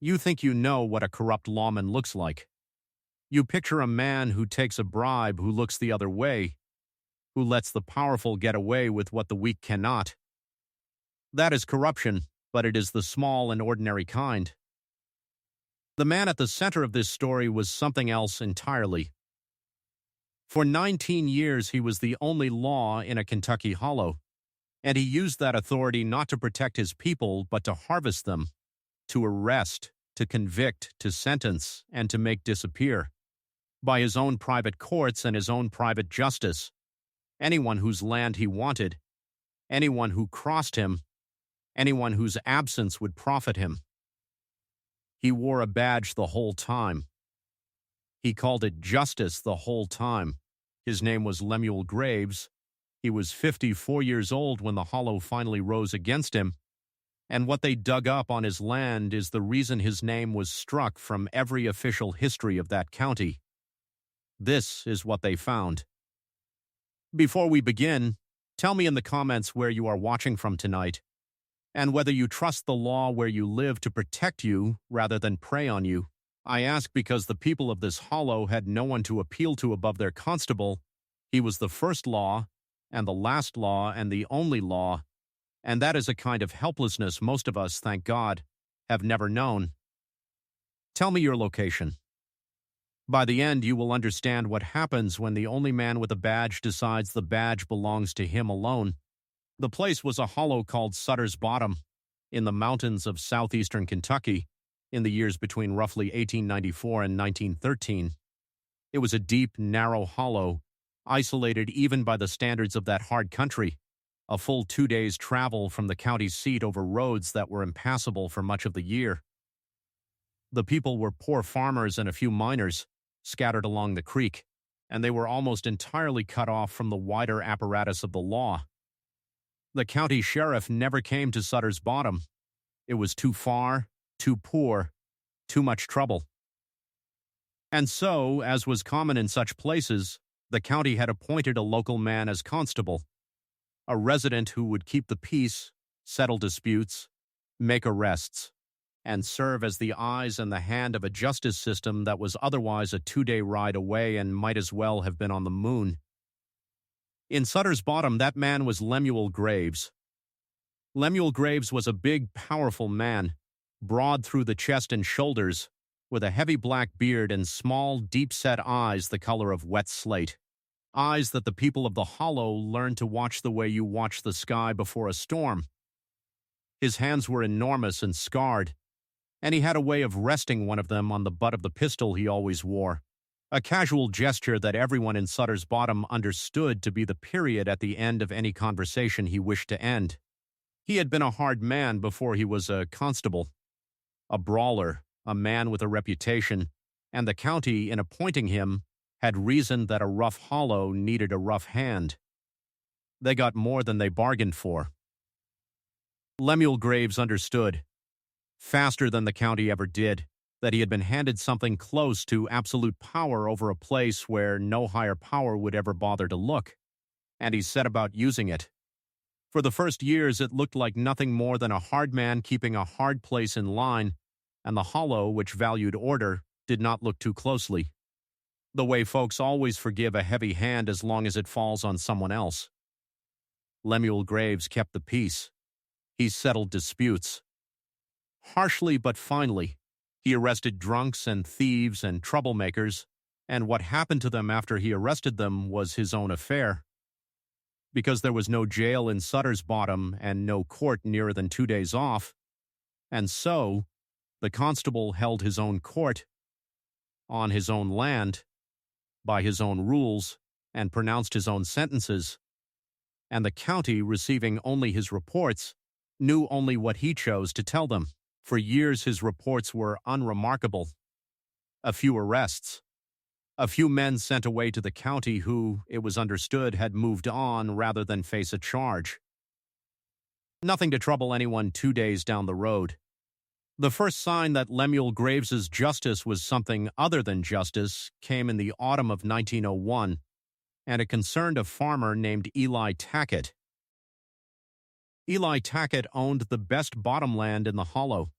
You think you know what a corrupt lawman looks like. You picture a man who takes a bribe, who looks the other way, who lets the powerful get away with what the weak cannot. That is corruption, but it is the small and ordinary kind. The man at the center of this story was something else entirely. For 19 years, he was the only law in a Kentucky hollow, and he used that authority not to protect his people, but to harvest them, to arrest, to convict, to sentence, and to make disappear. By his own private courts and his own private justice, anyone whose land he wanted, anyone who crossed him, anyone whose absence would profit him. He wore a badge the whole time. He called it justice the whole time. His name was Lemuel Graves. He was 54 years old when the hollow finally rose against him, and what they dug up on his land is the reason his name was struck from every official history of that county. This is what they found. Before we begin, tell me in the comments where you are watching from tonight, and whether you trust the law where you live to protect you rather than prey on you. I ask because the people of this hollow had no one to appeal to above their constable. He was the first law, and the last law, and the only law, and that is a kind of helplessness most of us, thank God, have never known. Tell me your location. By the end, you will understand what happens when the only man with a badge decides the badge belongs to him alone. The place was a hollow called Sutter's Bottom, in the mountains of southeastern Kentucky, in the years between roughly 1894 and 1913. It was a deep, narrow hollow, isolated even by the standards of that hard country, a full 2 days' travel from the county seat over roads that were impassable for much of the year. The people were poor farmers and a few miners, scattered along the creek, and they were almost entirely cut off from the wider apparatus of the law. The county sheriff never came to Sutter's Bottom. It was too far, too poor, too much trouble. And so, as was common in such places, the county had appointed a local man as constable, a resident who would keep the peace, settle disputes, make arrests, and serve as the eyes and the hand of a justice system that was otherwise a 2-day ride away and might as well have been on the moon. In Sutter's Bottom, that man was Lemuel Graves. Lemuel Graves was a big, powerful man, broad through the chest and shoulders, with a heavy black beard and small, deep-set eyes the color of wet slate. Eyes that the people of the hollow learned to watch the way you watch the sky before a storm. His hands were enormous and scarred, and he had a way of resting one of them on the butt of the pistol he always wore, a casual gesture that everyone in Sutter's Bottom understood to be the period at the end of any conversation he wished to end. He had been a hard man before he was a constable, a brawler, a man with a reputation, and the county, in appointing him, had reasoned that a rough hollow needed a rough hand. They got more than they bargained for. Lemuel Graves understood, faster than the county ever did, that he had been handed something close to absolute power over a place where no higher power would ever bother to look, and he set about using it. For the first years, it looked like nothing more than a hard man keeping a hard place in line, and the hollow, which valued order, did not look too closely. The way folks always forgive a heavy hand as long as it falls on someone else. Lemuel Graves kept the peace. He settled disputes. Harshly but finely, he arrested drunks and thieves and troublemakers, and what happened to them after he arrested them was his own affair. Because there was no jail in Sutter's Bottom and no court nearer than 2 days off, and so the constable held his own court, on his own land, by his own rules, and pronounced his own sentences, and the county, receiving only his reports, knew only what he chose to tell them. For years his reports were unremarkable. A few arrests. A few men sent away to the county who, it was understood, had moved on rather than face a charge. Nothing to trouble anyone 2 days down the road. The first sign that Lemuel Graves's justice was something other than justice came in the autumn of 1901, and it concerned a farmer named Eli Tackett. Eli Tackett owned the best bottomland in the hollow.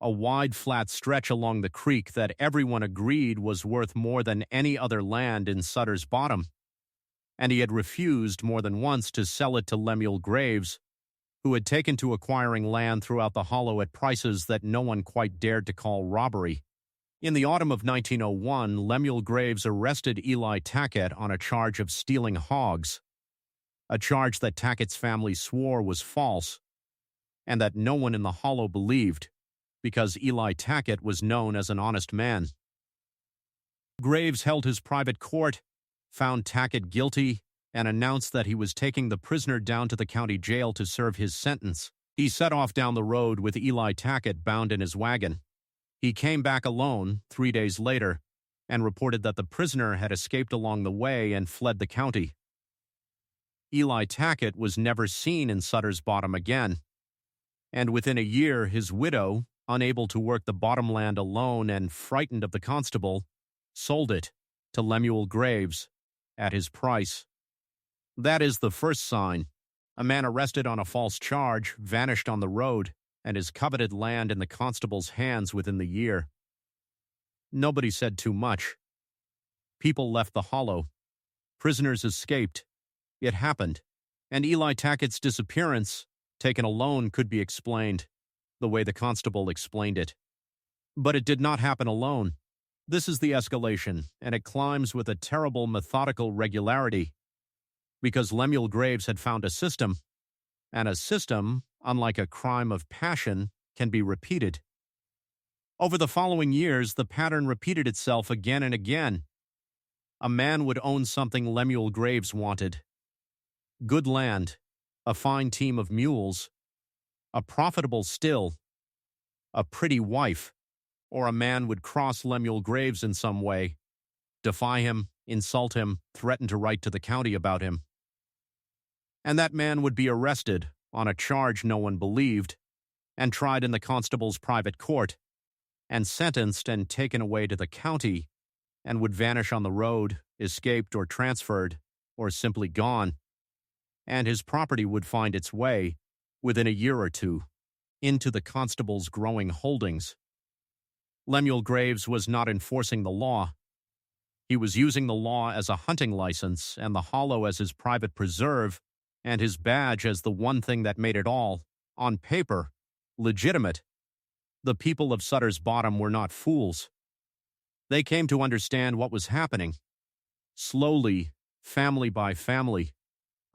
a wide flat stretch along the creek that everyone agreed was worth more than any other land in Sutter's Bottom, and he had refused more than once to sell it to Lemuel Graves, who had taken to acquiring land throughout the hollow at prices that no one quite dared to call robbery. In the autumn of 1901, Lemuel Graves arrested Eli Tackett on a charge of stealing hogs, a charge that Tackett's family swore was false, and that no one in the hollow believed, because Eli Tackett was known as an honest man. Graves held his private court, found Tackett guilty, and announced that he was taking the prisoner down to the county jail to serve his sentence. He set off down the road with Eli Tackett bound in his wagon. He came back alone 3 days later and reported that the prisoner had escaped along the way and fled the county. Eli Tackett was never seen in Sutter's Bottom again, and within a year his widow, unable to work the bottomland alone and frightened of the constable, sold it to Lemuel Graves at his price. That is the first sign. A man arrested on a false charge vanished on the road, and his coveted land in the constable's hands within the year. Nobody said too much. People left the hollow. Prisoners escaped. It happened, and Eli Tackett's disappearance, taken alone, could be explained the way the constable explained it. But it did not happen alone. This is the escalation, and it climbs with a terrible methodical regularity, because Lemuel Graves had found a system, and a system, unlike a crime of passion, can be repeated. Over the following years, the pattern repeated itself again and again. A man would own something Lemuel Graves wanted: good land, a fine team of mules, a profitable still, a pretty wife, or a man would cross Lemuel Graves in some way, defy him, insult him, threaten to write to the county about him. And that man would be arrested on a charge no one believed, and tried in the constable's private court, and sentenced and taken away to the county, and would vanish on the road, escaped or transferred, or simply gone, and his property would find its way, within a year or two, into the constable's growing holdings. Lemuel Graves was not enforcing the law. He was using the law as a hunting license, and the hollow as his private preserve, and his badge as the one thing that made it all, on paper, legitimate. The people of Sutter's Bottom were not fools. They came to understand what was happening. Slowly, family by family,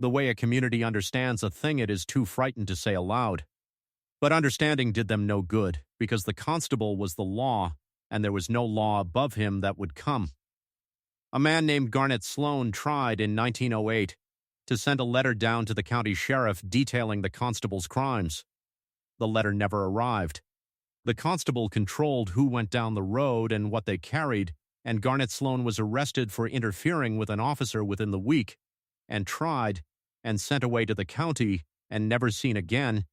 the way a community understands a thing it is too frightened to say aloud. But understanding did them no good, because the constable was the law, and there was no law above him that would come. A man named Garnett Sloan tried in 1908 to send a letter down to the county sheriff detailing the constable's crimes. The letter never arrived. The constable controlled who went down the road and what they carried, and Garnett Sloan was arrested for interfering with an officer within the week, and tried, and sent away to the county, and never seen again,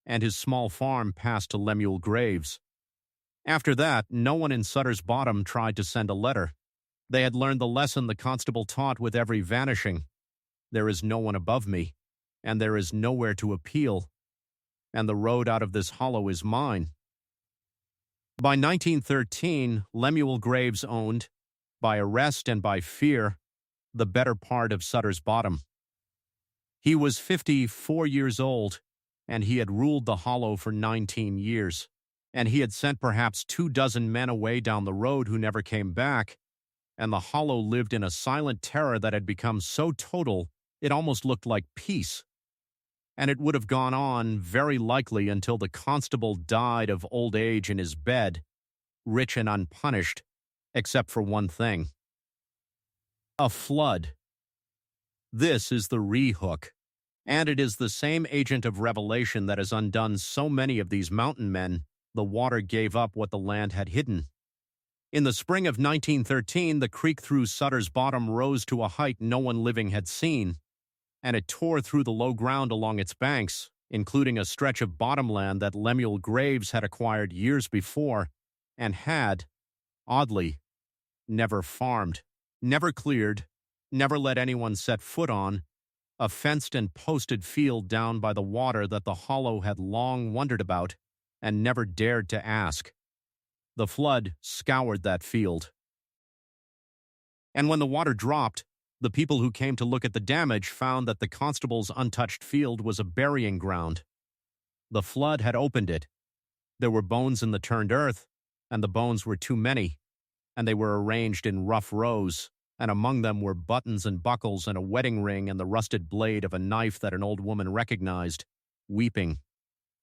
and his small farm passed to Lemuel Graves. After that, no one in Sutter's Bottom tried to send a letter. They had learned the lesson the constable taught with every vanishing: there is no one above me, and there is nowhere to appeal, and the road out of this hollow is mine. By 1913, Lemuel Graves owned, by arrest and by fear, the better part of Sutter's Bottom. He was 54 years old, and he had ruled the hollow for 19 years, and he had sent perhaps 24 men away down the road who never came back, and the hollow lived in a silent terror that had become so total it almost looked like peace. And it would have gone on, very likely, until the constable died of old age in his bed, rich and unpunished, except for one thing: a flood. This is the re-hook, and it is the same agent of revelation that has undone so many of these mountain men. The water gave up what the land had hidden. In the spring of 1913, the creek through Sutter's Bottom rose to a height no one living had seen, and it tore through the low ground along its banks, including a stretch of bottomland that Lemuel Graves had acquired years before, and had, oddly, never farmed, never cleared, never let anyone set foot on, a fenced and posted field down by the water that the hollow had long wondered about, and never dared to ask. The flood scoured that field. And when the water dropped, the people who came to look at the damage found that the constable's untouched field was a burying ground. The flood had opened it. There were bones in the turned earth, and the bones were too many, and they were arranged in rough rows, and among them were buttons and buckles and a wedding ring and the rusted blade of a knife that an old woman recognized, weeping.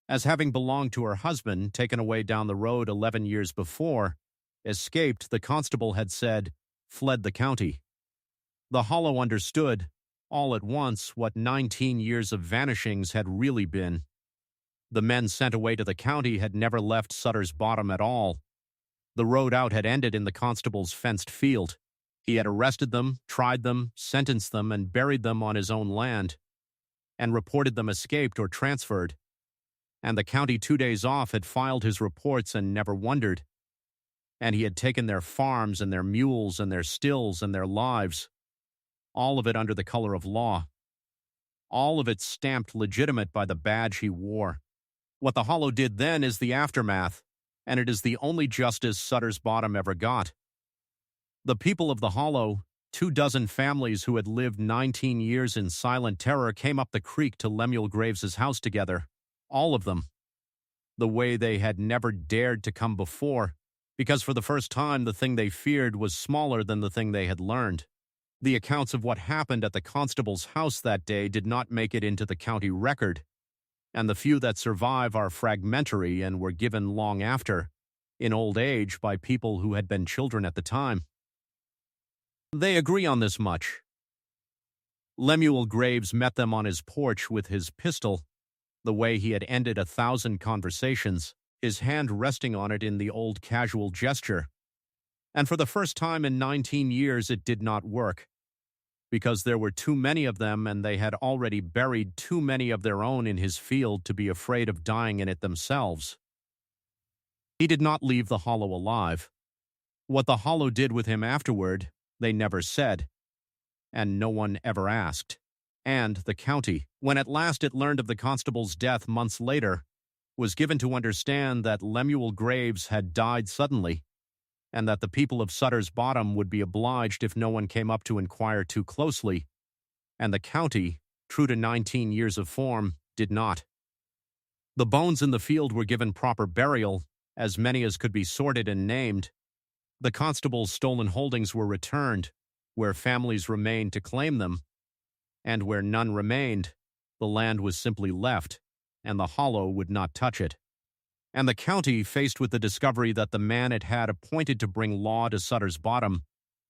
As having belonged to her husband, taken away down the road 11 years before, escaped, the constable had said, fled the county. The hollow understood, all at once, what 19 years of vanishings had really been. The men sent away to the county had never left Sutter's Bottom at all. The road out had ended in the constable's fenced field. He had arrested them, tried them, sentenced them, and buried them on his own land, and reported them escaped or transferred. And the county 2 days off had filed his reports and never wondered. And he had taken their farms and their mules and their stills and their lives, all of it under the color of law, all of it stamped legitimate by the badge he wore. What the hollow did then is the aftermath, and it is the only justice Sutter's Bottom ever got. The people of the hollow, 24 families who had lived 19 years in silent terror, came up the creek to Lemuel Graves's house together, all of them, the way they had never dared to come before, because for the first time the thing they feared was smaller than the thing they had learned. The accounts of what happened at the constable's house that day did not make it into the county record, and the few that survive are fragmentary and were given long after, in old age, by people who had been children at the time. They agree on this much. Lemuel Graves met them on his porch with his pistol, the way he had ended 1,000 conversations, his hand resting on it in the old casual gesture. And for the first time in 19 years it did not work, because there were too many of them and they had already buried too many of their own in his field to be afraid of dying in it themselves. He did not leave the hollow alive. What the hollow did with him afterward, they never said, and no one ever asked. And the county, when at last it learned of the constable's death months later, was given to understand that Lemuel Graves had died suddenly, and that the people of Sutter's Bottom would be obliged if no one came up to inquire too closely, and the county, true to 19 years of form, did not. The bones in the field were given proper burial, as many as could be sorted and named. The constable's stolen holdings were returned, where families remained to claim them, and where none remained, the land was simply left, and the hollow would not touch it. And the county, faced with the discovery that the man it had appointed to bring law to Sutter's Bottom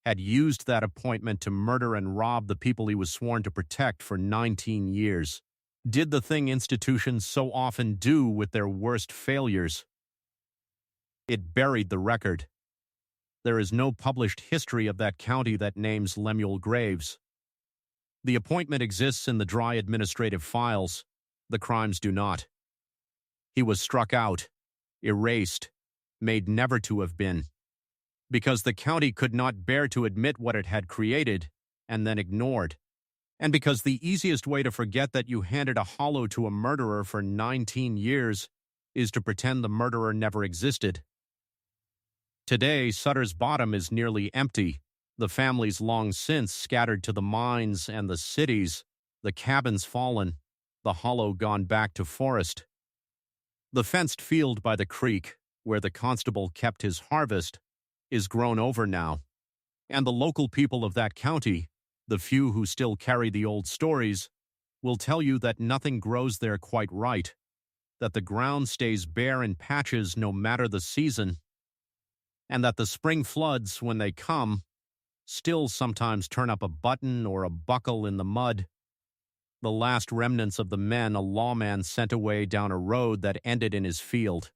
had used that appointment to murder and rob the people he was sworn to protect for 19 years, did the thing institutions so often do with their worst failures. It buried the record. There is no published history of that county that names Lemuel Graves. The appointment exists in the dry administrative files. The crimes do not. He was struck out, erased, made never to have been, because the county could not bear to admit what it had created and then ignored, and because the easiest way to forget that you handed a hollow to a murderer for 19 years is to pretend the murderer never existed. Today, Sutter's Bottom is nearly empty, the families long since scattered to the mines and the cities, the cabins fallen, the hollow gone back to forest. The fenced field by the creek, where the constable kept his harvest, is grown over now, and the local people of that county, the few who still carry the old stories, will tell you that nothing grows there quite right, that the ground stays bare in patches no matter the season, and that the spring floods, when they come, still sometimes turn up a button or a buckle in the mud, the last remnants of the men a lawman sent away down a road that ended in his field.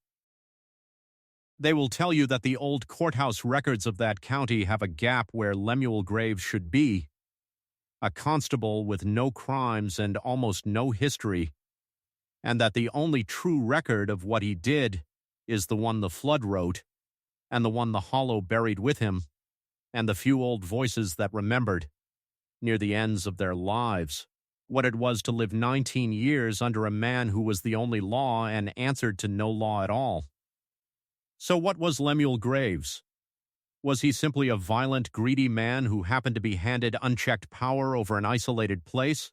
They will tell you that the old courthouse records of that county have a gap where Lemuel Graves should be, a constable with no crimes and almost no history, and that the only true record of what he did is the one the flood wrote, and the one the hollow buried with him, and the few old voices that remembered, near the ends of their lives, what it was to live 19 years under a man who was the only law and answered to no law at all. So what was Lemuel Graves? Was he simply a violent, greedy man who happened to be handed unchecked power over an isolated place?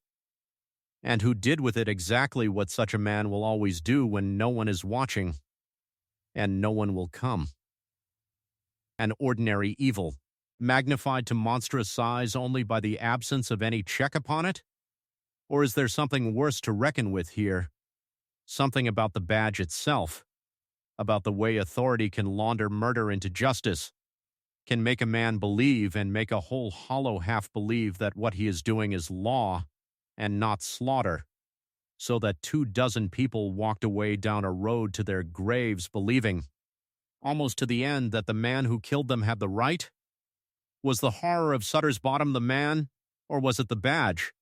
And who did with it exactly what such a man will always do when no one is watching and no one will come? An ordinary evil, magnified to monstrous size only by the absence of any check upon it? Or is there something worse to reckon with here? Something about the badge itself, about the way authority can launder murder into justice, can make a man believe and make a whole hollow half believe that what he is doing is law and not slaughter, so that 24 people walked away down a road to their graves believing, almost to the end, that the man who killed them had the right? Was the horror of Sutter's Bottom the man, or was it the badge?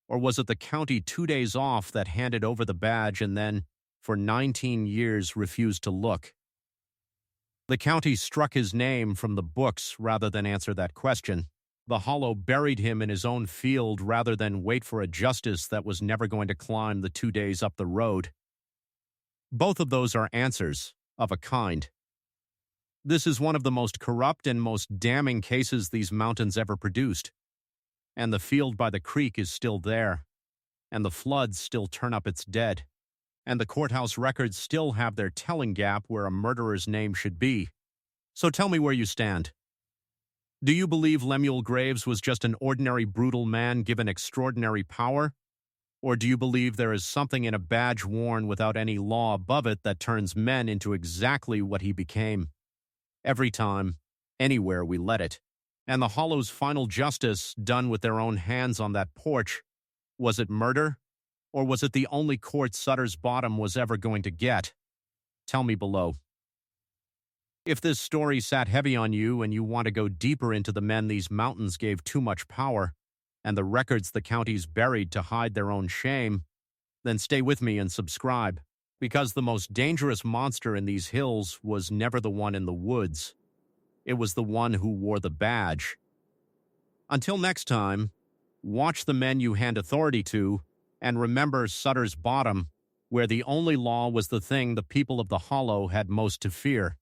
Or was it the county 2 days off that handed over the badge and then, for 19 years, refused to look? The county struck his name from the books rather than answer that question. The hollow buried him in his own field rather than wait for a justice that was never going to climb the 2 days up the road. Both of those are answers, of a kind. This is one of the most corrupt and most damning cases these mountains ever produced. And the field by the creek is still there, and the floods still turn up its dead, and the courthouse records still have their telling gap where a murderer's name should be. So tell me where you stand. Do you believe Lemuel Graves was just an ordinary brutal man given extraordinary power? Or do you believe there is something in a badge worn without any law above it that turns men into exactly what he became? Every time, anywhere we let it. And the Hollow's final justice, done with their own hands on that porch, was it murder? Or was it the only court Sutter's Bottom was ever going to get? Tell me below. If this story sat heavy on you and you want to go deeper into the men these mountains gave too much power, and the records the counties buried to hide their own shame, then stay with me and subscribe, because the most dangerous monster in these hills was never the one in the woods. It was the one who wore the badge. Until next time, watch the men you hand authority to, and remember Sutter's Bottom, where the only law was the thing the people of the Hollow had most to fear.